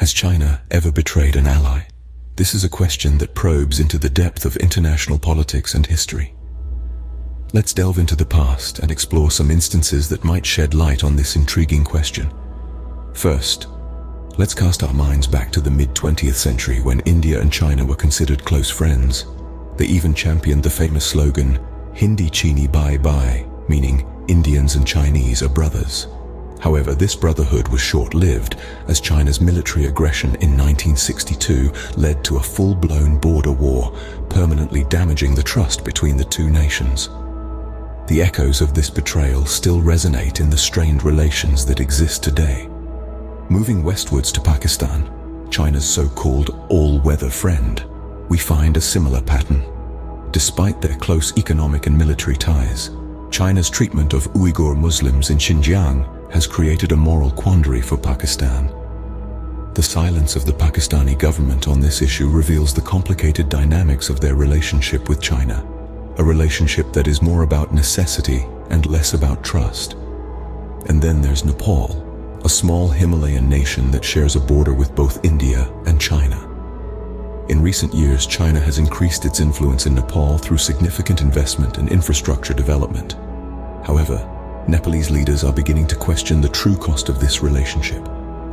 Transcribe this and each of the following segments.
Has China ever betrayed an ally? This is a question that probes into the depth of international politics and history. Let's delve into the past and explore some instances that might shed light on this intriguing question. First, let's cast our minds back to the mid-20th century when India and China were considered close friends. They even championed the famous slogan, Hindi Chini Bye Bye, meaning Indians and Chinese are brothers. However, this brotherhood was short-lived, as China's military aggression in 1962 led to a full-blown border war, permanently damaging the trust between the two nations. The echoes of this betrayal still resonate in the strained relations that exist today. Moving westwards to Pakistan, China's so-called all-weather friend, we find a similar pattern. Despite their close economic and military ties, China's treatment of Uyghur Muslims in Xinjiang has created a moral quandary for Pakistan. The silence of the Pakistani government on this issue reveals the complicated dynamics of their relationship with China, a relationship that is more about necessity and less about trust. And then there's Nepal, a small Himalayan nation that shares a border with both India and China. In recent years, China has increased its influence in Nepal through significant investment and infrastructure development. However, Nepalese leaders are beginning to question the true cost of this relationship,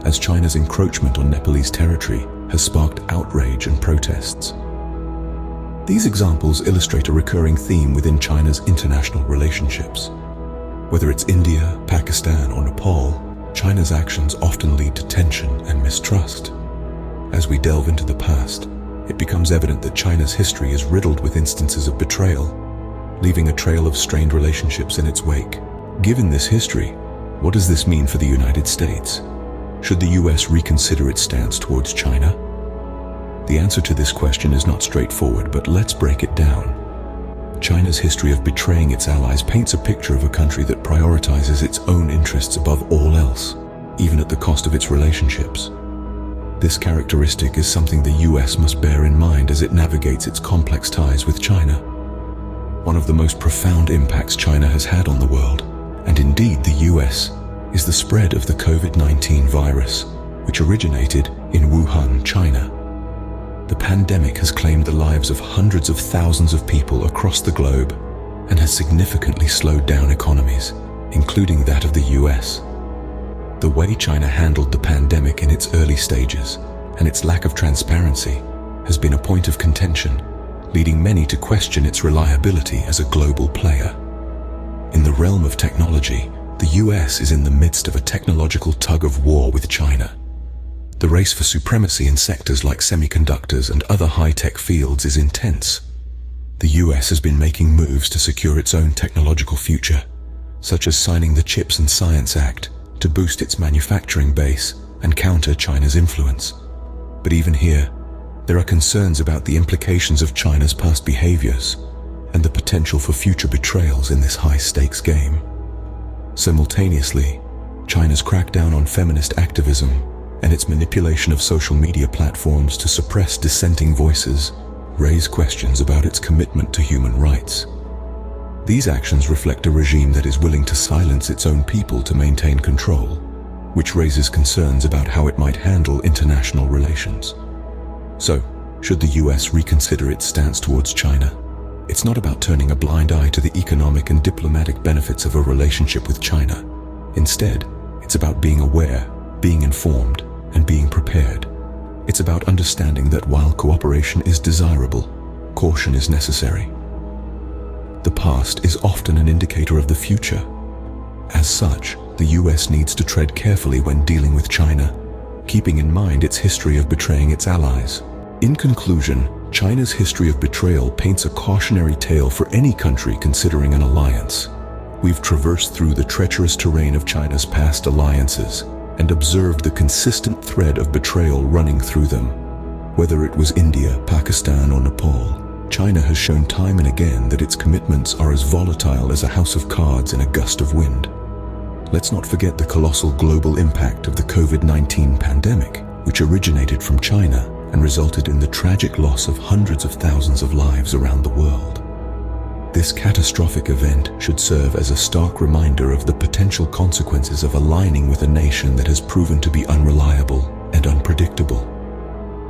as China's encroachment on Nepalese territory has sparked outrage and protests. These examples illustrate a recurring theme within China's international relationships. Whether it's India, Pakistan, or Nepal, China's actions often lead to tension and mistrust. As we delve into the past, it becomes evident that China's history is riddled with instances of betrayal, leaving a trail of strained relationships in its wake. Given this history, what does this mean for the United States? Should the US reconsider its stance towards China? The answer to this question is not straightforward, but let's break it down. China's history of betraying its allies paints a picture of a country that prioritizes its own interests above all else, even at the cost of its relationships. This characteristic is something the US must bear in mind as it navigates its complex ties with China. One of the most profound impacts China has had on the world, and indeed the US, is the spread of the COVID-19 virus, which originated in Wuhan, China. The pandemic has claimed the lives of hundreds of thousands of people across the globe and has significantly slowed down economies, including that of the US. The way China handled the pandemic in its early stages and its lack of transparency has been a point of contention, leading many to question its reliability as a global player. In the realm of technology, the US is in the midst of a technological tug-of-war with China. The race for supremacy in sectors like semiconductors and other high-tech fields is intense. The US has been making moves to secure its own technological future, such as signing the Chips and Science Act to boost its manufacturing base and counter China's influence. But even here, there are concerns about the implications of China's past behaviors and the potential for future betrayals in this high-stakes game. Simultaneously, China's crackdown on feminist activism and its manipulation of social media platforms to suppress dissenting voices raise questions about its commitment to human rights. These actions reflect a regime that is willing to silence its own people to maintain control, which raises concerns about how it might handle international relations. So, should the US reconsider its stance towards China? It's not about turning a blind eye to the economic and diplomatic benefits of a relationship with China. Instead, it's about being aware, being informed, and being prepared. It's about understanding that while cooperation is desirable, caution is necessary. The past is often an indicator of the future. As such, the US needs to tread carefully when dealing with China, keeping in mind its history of betraying its allies. In conclusion, China's history of betrayal paints a cautionary tale for any country considering an alliance. We've traversed through the treacherous terrain of China's past alliances and observed the consistent thread of betrayal running through them. Whether it was India, Pakistan, or Nepal, China has shown time and again that its commitments are as volatile as a house of cards in a gust of wind. Let's not forget the colossal global impact of the COVID-19 pandemic, which originated from China and resulted in the tragic loss of hundreds of thousands of lives around the world. This catastrophic event should serve as a stark reminder of the potential consequences of aligning with a nation that has proven to be unreliable and and unpredictable.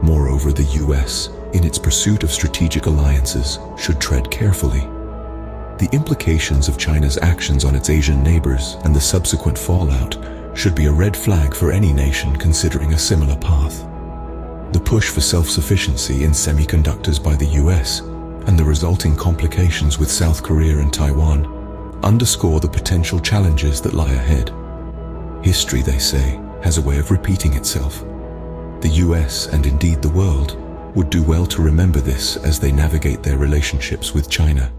Moreover, the US, in its pursuit of strategic alliances, should tread carefully. The implications of China's actions on its Asian neighbors and the subsequent fallout should be a red flag for any nation considering a similar path. The push for self-sufficiency in semiconductors by the US and the resulting complications with South Korea and Taiwan underscore the potential challenges that lie ahead. History, they say, has a way of repeating itself. The US, and indeed the world, would do well to remember this as they navigate their relationships with China.